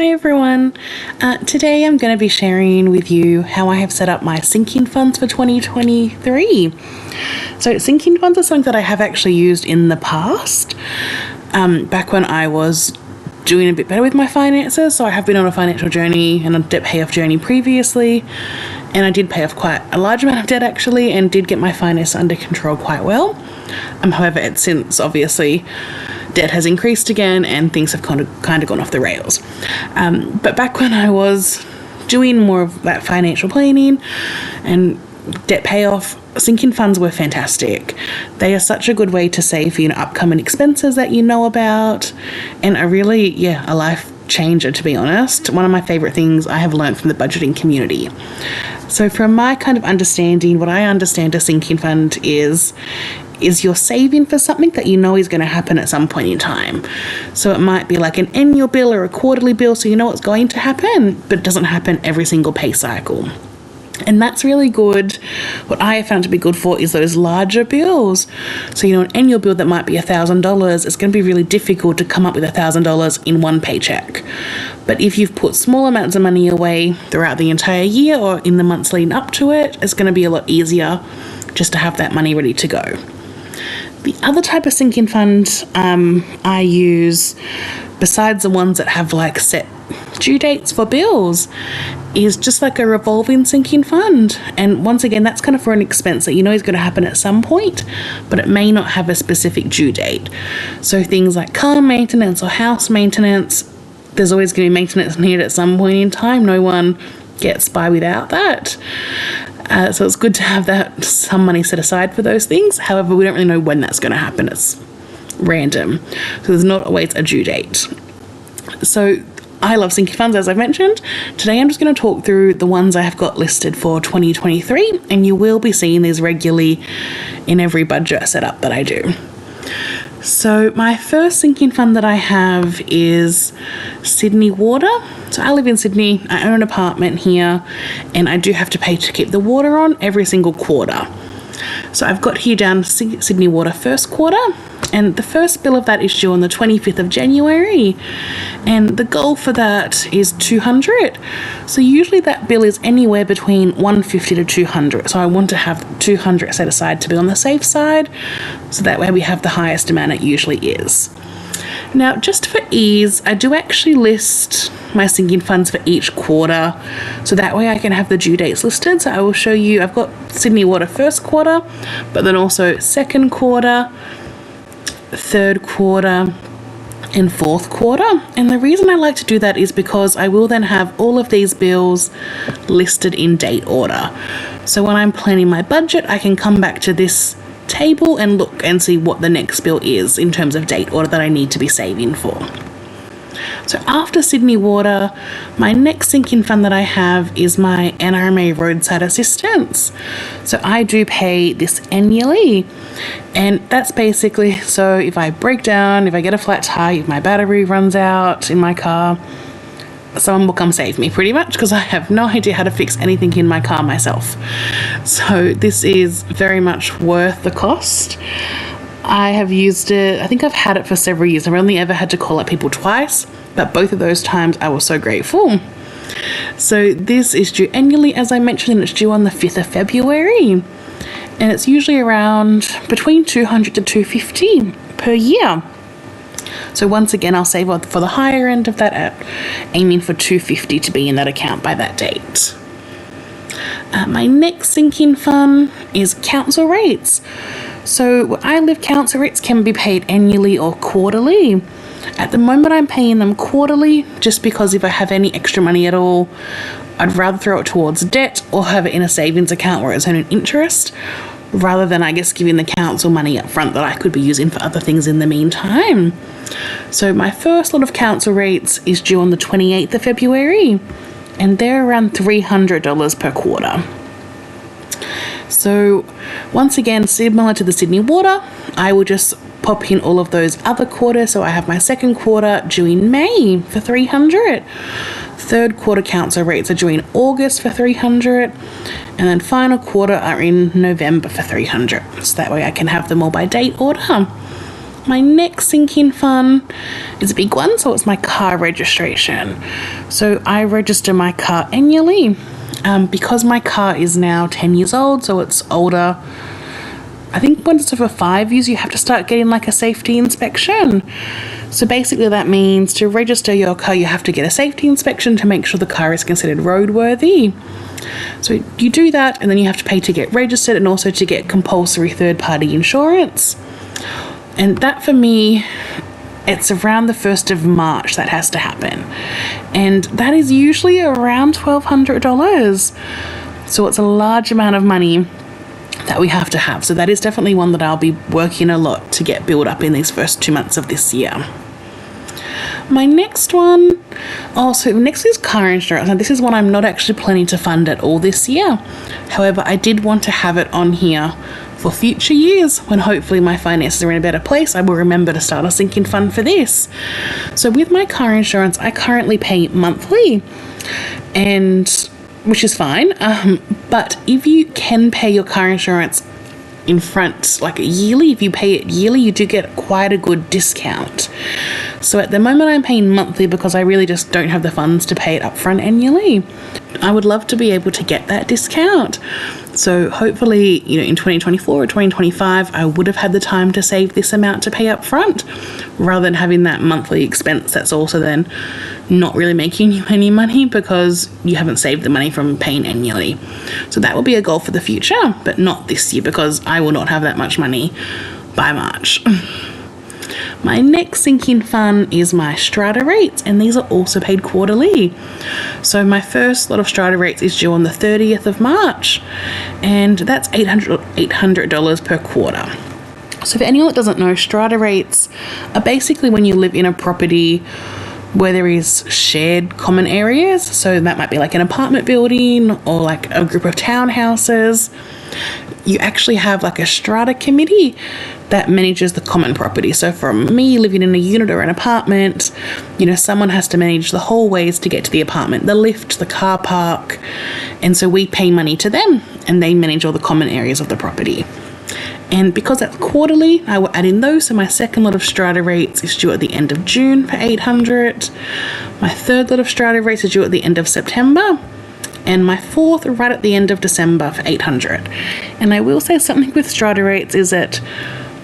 Hi everyone. Today I'm going to be sharing with you how I have set up my sinking funds for 2023. So sinking funds are something that I have actually used in the past, back when I was doing a bit better with my finances. So I have been on a financial journey and a debt payoff journey previously, and I did pay off quite a large amount of debt actually, and did get my finances under control quite well. However, it's since obviously debt has increased again and things have kind of gone off the rails. But back when I was doing more of that financial planning and debt payoff, sinking funds were fantastic. They are such a good way to save for upcoming expenses that you know about, and a life changer, to be honest. One of my favorite things I have learned from the budgeting community. So from my kind of understanding, what I understand a sinking fund is you're saving for something that you know is going to happen at some point in time. So it might be like an annual bill or a quarterly bill, so you know it's going to happen, but it doesn't happen every single pay cycle. And that's really good. What I have found to be good for is those larger bills. So, an annual bill that might be $1,000, it's going to be really difficult to come up with $1,000 in one paycheck. But if you've put small amounts of money away throughout the entire year or in the months leading up to it, it's going to be a lot easier just to have that money ready to go. The other type of sinking fund I use, besides the ones that have set due dates for bills, is just like a revolving sinking fund. And once again, that's kind of for an expense that you know is going to happen at some point, but it may not have a specific due date. So things like car maintenance or house maintenance, there's always going to be maintenance needed at some point in time. No one gets by without that. So it's good to have some money set aside for those things. However, we don't really know when that's going to happen. It's random. So there's not always a due date. So I love sinking funds, as I've mentioned. Today I'm just going to talk through the ones I have got listed for 2023, and you will be seeing these regularly in every budget setup that I do. So my first sinking fund that I have is Sydney Water. So I live in Sydney, I own an apartment here, and I do have to pay to keep the water on every single quarter. So I've got here down Sydney Water first quarter, and the first bill of that is due on the 25th of January, and the goal for that is $200. So usually that bill is anywhere between $150 to $200. So I want to have $200 set aside to be on the safe side, so that way we have the highest amount it usually is. Now, just for ease, I do actually list my sinking funds for each quarter, so that way I can have the due dates listed. So I will show you, I've got Sydney Water first quarter, but then also second quarter, third quarter, and fourth quarter. And the reason I like to do that is because I will then have all of these bills listed in date order. So when I'm planning my budget, I can come back to this table and look and see what the next bill is in terms of date order that I need to be saving for. So after Sydney Water, my next sinking fund that I have is my NRMA roadside assistance. So I do pay this annually, and that's basically, so if I break down, if I get a flat tire, if my battery runs out in my car, someone will come save me pretty much, because I have no idea how to fix anything in my car myself. So this is very much worth the cost. I have used it, I think I've had it for several years. I've only ever had to call up people twice, but both of those times I was so grateful. So this is due annually, as I mentioned, and it's due on the 5th of February. And it's usually around between $200 to $250 per year. So once again, I'll save for the higher end of that, aiming for $250 to be in that account by that date. My next sinking fund is council rates. So where I live, council rates can be paid annually or quarterly. At the moment, I'm paying them quarterly, just because if I have any extra money at all, I'd rather throw it towards debt or have it in a savings account where it's earning interest, rather than, giving the council money up front that I could be using for other things in the meantime. So my first lot of council rates is due on the 28th of February, and they're around $300 per quarter. So once again, similar to the Sydney Water, I will just pop in all of those other quarters. So I have my second quarter due in May for $300. Third quarter council rates are due in August for $300, and then final quarter are in November for $300. So that way I can have them all by date order. My next sinking fund is a big one, so it's my car registration. So I register my car annually. Because my car is now 10 years old, so it's older. I think once it's over 5 years, you have to start getting like a safety inspection. So basically that means to register your car, you have to get a safety inspection to make sure the car is considered roadworthy. So you do that, and then you have to pay to get registered and also to get compulsory third-party insurance. And that for me, it's around the 1st of March that has to happen. And that is usually around $1,200. So it's a large amount of money that we have to have. So that is definitely one that I'll be working a lot to get built up in these first 2 months of this year. My next one, next is car insurance. Now this is one I'm not actually planning to fund at all this year. However, I did want to have it on here for future years when hopefully my finances are in a better place. I will remember to start a sinking fund for this. So with my car insurance, I currently pay monthly, and which is fine. But if you can pay your car insurance in front, like yearly, if you pay it yearly, you do get quite a good discount. So at the moment I'm paying monthly because I really just don't have the funds to pay it upfront annually. I would love to be able to get that discount. So hopefully, in 2024 or 2025, I would have had the time to save this amount to pay up front rather than having that monthly expense that's also then not really making you any money because you haven't saved the money from paying annually. So that will be a goal for the future, but not this year because I will not have that much money by March. My next sinking fund is my strata rates, and these are also paid quarterly. So my first lot of strata rates is due on the 30th of March, and that's $800 per quarter. So for anyone that doesn't know, strata rates are basically when you live in a property where there is shared common areas. So that might be like an apartment building or like a group of townhouses. You actually have like a strata committee that manages the common property. So from me living in a unit or an apartment, someone has to manage the hallways to get to the apartment, the lift, the car park. And so we pay money to them and they manage all the common areas of the property. And because that's quarterly, I will add in those. So my second lot of strata rates is due at the end of June for $800. My third lot of strata rates is due at the end of September. And my fourth right at the end of December for $800. And I will say something with strata rates is that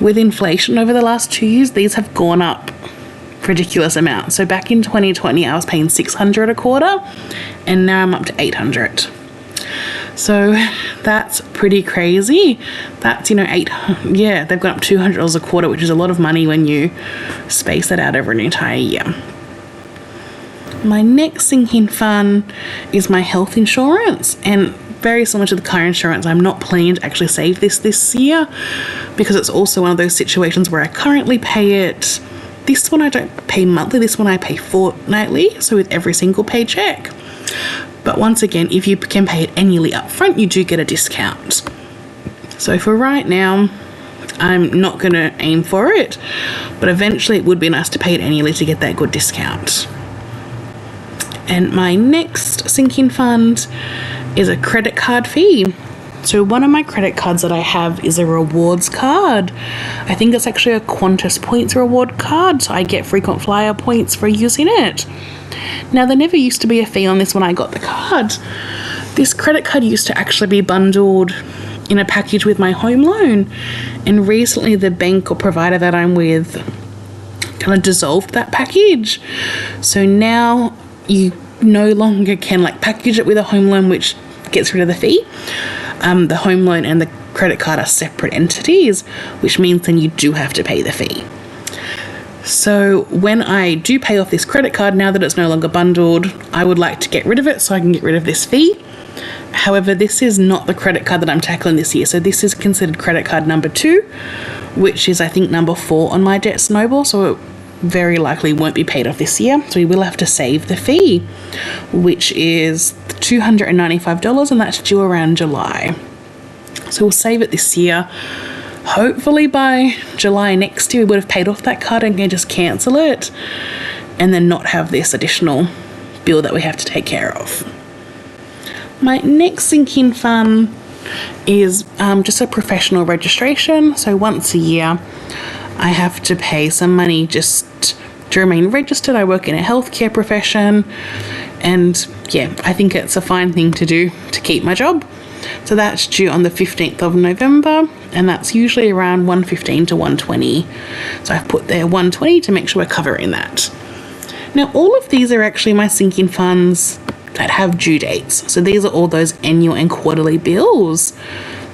with inflation over the last 2 years, these have gone up ridiculous amounts. So back in 2020, I was paying $600 a quarter, and now I'm up to $800. So that's pretty crazy. That's, they've gone up $200 a quarter, which is a lot of money when you space that out over an entire year. My next sinking fund is my health insurance, and very similar to the car insurance, I'm not planning to actually save this year because it's also one of those situations where I currently pay it. This one I don't pay monthly, this one I pay fortnightly, so with every single paycheck. But once again, if you can pay it annually up front, you do get a discount. So for right now, I'm not going to aim for it, but eventually it would be nice to pay it annually to get that good discount. And my next sinking fund is a credit card fee. So one of my credit cards that I have is a rewards card. I think it's actually a Qantas points reward card, so I get frequent flyer points for using it. Now, there never used to be a fee on this when I got the card. This credit card used to actually be bundled in a package with my home loan, and recently the bank or provider that I'm with kind of dissolved that package. So now you no longer can package it with a home loan, which gets rid of the fee. The home loan and the credit card are separate entities, which means then you do have to pay the fee. So when I do pay off this credit card, now that it's no longer bundled, I would like to get rid of it so I can get rid of this fee. However, this is not the credit card that I'm tackling this year. So this is considered credit card number 2, which is I think number 4 on my debt snowball. So it very likely won't be paid off this year. So we will have to save the fee, which is $295, and that's due around July. So we'll save it this year. Hopefully by July next year, we would have paid off that card and can just cancel it and then not have this additional bill that we have to take care of. My next sinking fund is just a professional registration. So once a year, I have to pay some money just to remain registered. I work in a healthcare profession, and yeah, I think it's a fine thing to do to keep my job. So that's due on the 15th of November, and that's usually around 115 to 120. So I've put there 120 to make sure we're covering that. Now, all of these are actually my sinking funds that have due dates. So these are all those annual and quarterly bills.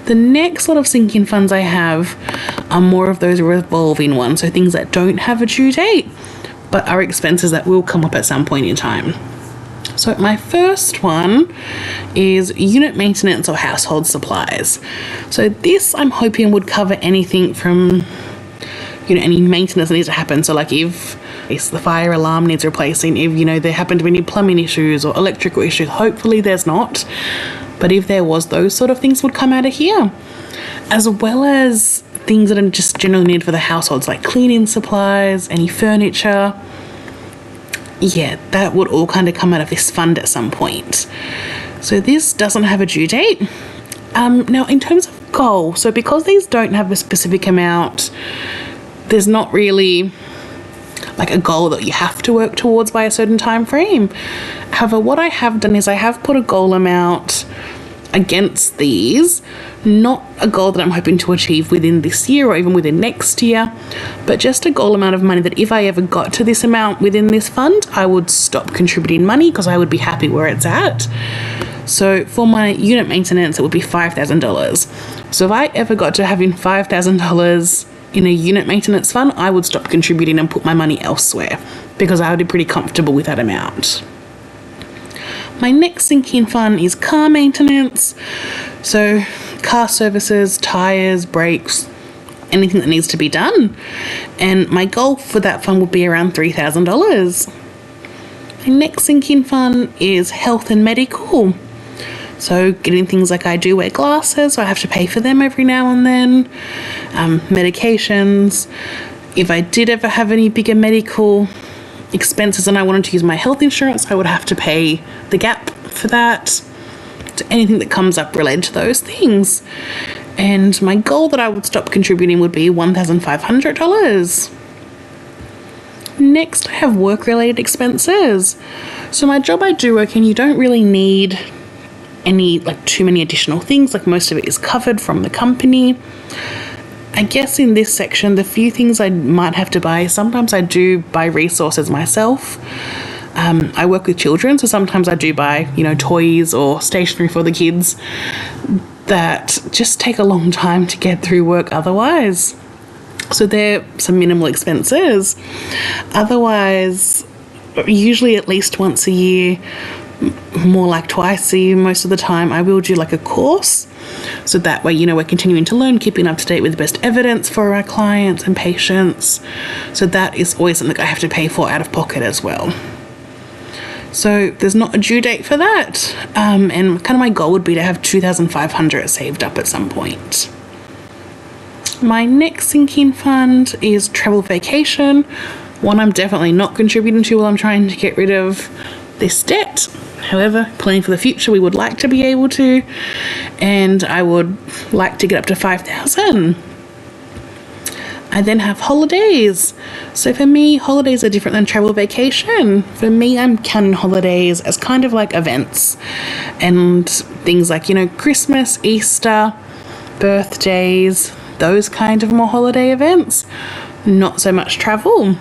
The next lot of sinking funds I have are more of those revolving ones, so things that don't have a due date, but are expenses that will come up at some point in time. So my first one is unit maintenance or household supplies. So this I'm hoping would cover anything from, any maintenance that needs to happen. So like if the fire alarm needs replacing, if, there happen to be any plumbing issues or electrical issues, hopefully there's not. But if there was, those sort of things would come out of here. As well as things that are just generally needed for the households, like cleaning supplies, any furniture. Yeah, that would all kind of come out of this fund at some point. So this doesn't have a due date. Now, in terms of goal, so because these don't have a specific amount, there's not really like a goal that you have to work towards by a certain time frame. However, what I have done is I have put a goal amount against these, not a goal that I'm hoping to achieve within this year or even within next year, but just a goal amount of money that if I ever got to this amount within this fund, I would stop contributing money because I would be happy where it's at. So for my unit maintenance, it would be $5,000. So if I ever got to having $5,000 in a unit maintenance fund, I would stop contributing and put my money elsewhere because I would be pretty comfortable with that amount. My next sinking fund is car maintenance. So car services, tyres, brakes, anything that needs to be done. And my goal for that fund would be around $3,000. My next sinking fund is health and medical. So getting things like I do wear glasses, so I have to pay for them every now and then. Medications. If I did ever have any bigger medical expenses and I wanted to use my health insurance, I would have to pay the gap for that. So anything that comes up related to those things. And my goal that I would stop contributing would be $1,500. Next, I have work-related expenses. So my job I do work in, you don't really need too many additional things, like most of it is covered from the company. I guess in this section, the few things I might have to buy, sometimes I do buy resources myself. I work with children, so sometimes I do buy, toys or stationery for the kids that just take a long time to get through work otherwise. So they're some minimal expenses. Otherwise, usually at least once a year, more like twice a year most of the time, I will do like a course. So that way, we're continuing to learn, keeping up to date with the best evidence for our clients and patients. So that is always something I have to pay for out of pocket as well. So there's not a due date for that. And kind of my goal would be to have $2,500 saved up at some point. My next sinking fund is travel vacation. One I'm definitely not contributing to while I'm trying to get rid of this debt. However, planning for the future, we would like to be able to, and I would like to get up to $5,000. I then have holidays. So for me, holidays are different than travel vacation. For me, I'm counting holidays as kind of like events and things like, Christmas, Easter, birthdays, those kind of more holiday events, not so much travel.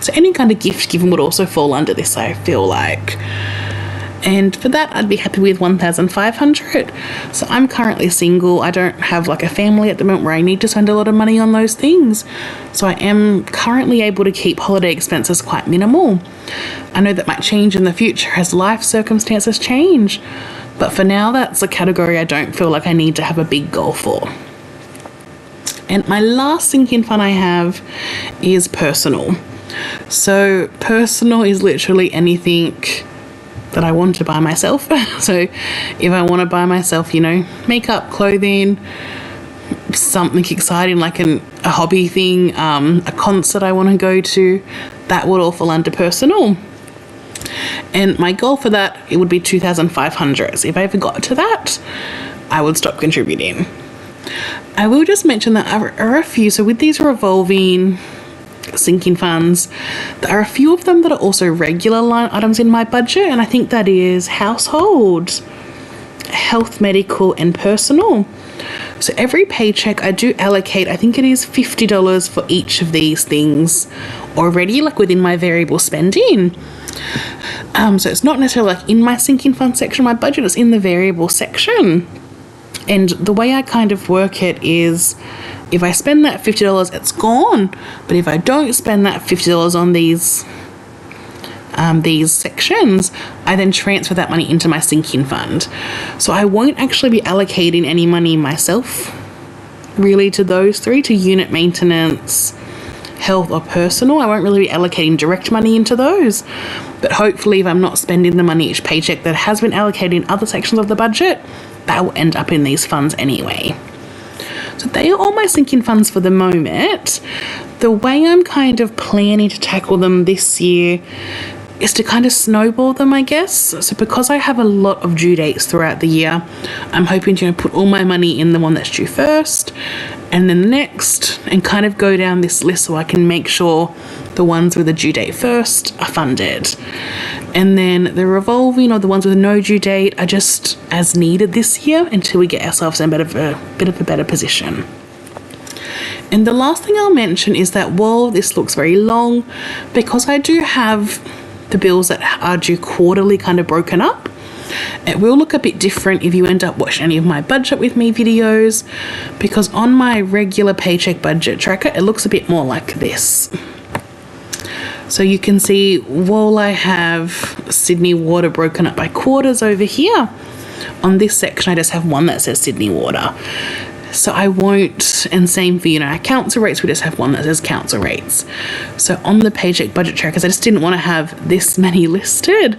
So any kind of gift given would also fall under this, I feel like. And for that, I'd be happy with $1,500. So I'm currently single. I don't have like a family at the moment where I need to spend a lot of money on those things. So I am currently able to keep holiday expenses quite minimal. I know that might change in the future as life circumstances change. But for now, that's a category I don't feel like I need to have a big goal for. And my last sinking fund I have is personal. So personal is literally anything that I want to buy myself. So if I want to buy myself, makeup, clothing, something exciting like a hobby thing, a concert I want to go to, that would all fall under personal. And my goal for that, it would be $2,500. So if I ever got to that, I would stop contributing. I will just mention that there are a few, so with these revolving sinking funds, there are a few of them that are also regular line items in my budget, and I think that is household, health, medical, and personal. So every paycheck I do allocate, I think it is $50 for each of these things already, like within my variable spending. So it's not necessarily like in my sinking fund section of my budget, it's in the variable section. And the way I kind of work it is, if I spend that $50, it's gone. But if I don't spend that $50 on these sections, I then transfer that money into my sinking fund. So I won't actually be allocating any money myself really to those three, to unit maintenance, health, or personal. I won't really be allocating direct money into those, but hopefully if I'm not spending the money each paycheck that has been allocated in other sections of the budget, that will end up in these funds anyway. So they are all my sinking funds for the moment. The way I'm kind of planning to tackle them this year is to kind of snowball them, I guess. So because I have a lot of due dates throughout the year, I'm hoping to put all my money in the one that's due first, and then the next, and kind of go down this list so I can make sure the ones with the due date first are funded. And then the revolving, or the ones with no due date, are just as needed this year until we get ourselves in a bit of a better position. And the last thing I'll mention is that while this looks very long, because I do have the bills that are due quarterly kind of broken up, it will look a bit different if you end up watching any of my budget with me videos, because on my regular paycheck budget tracker, it looks a bit more like this. So you can see, while I have Sydney Water broken up by quarters over here, on this section I just have one that says Sydney Water. So I won't, and same for, our council rates, we just have one that says council rates. So on the paycheck budget trackers, I just didn't want to have this many listed,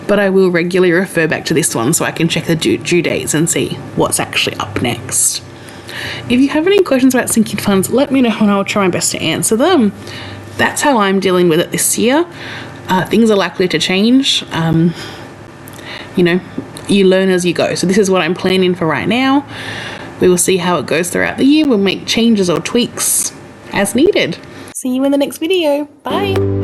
but I will regularly refer back to this one so I can check the due dates and see what's actually up next. If you have any questions about sinking funds, let me know and I'll try my best to answer them. That's how I'm dealing with it this year. Things are likely to change. You learn as you go. So this is what I'm planning for right now. We will see how it goes throughout the year. We'll make changes or tweaks as needed. See you in the next video. Bye.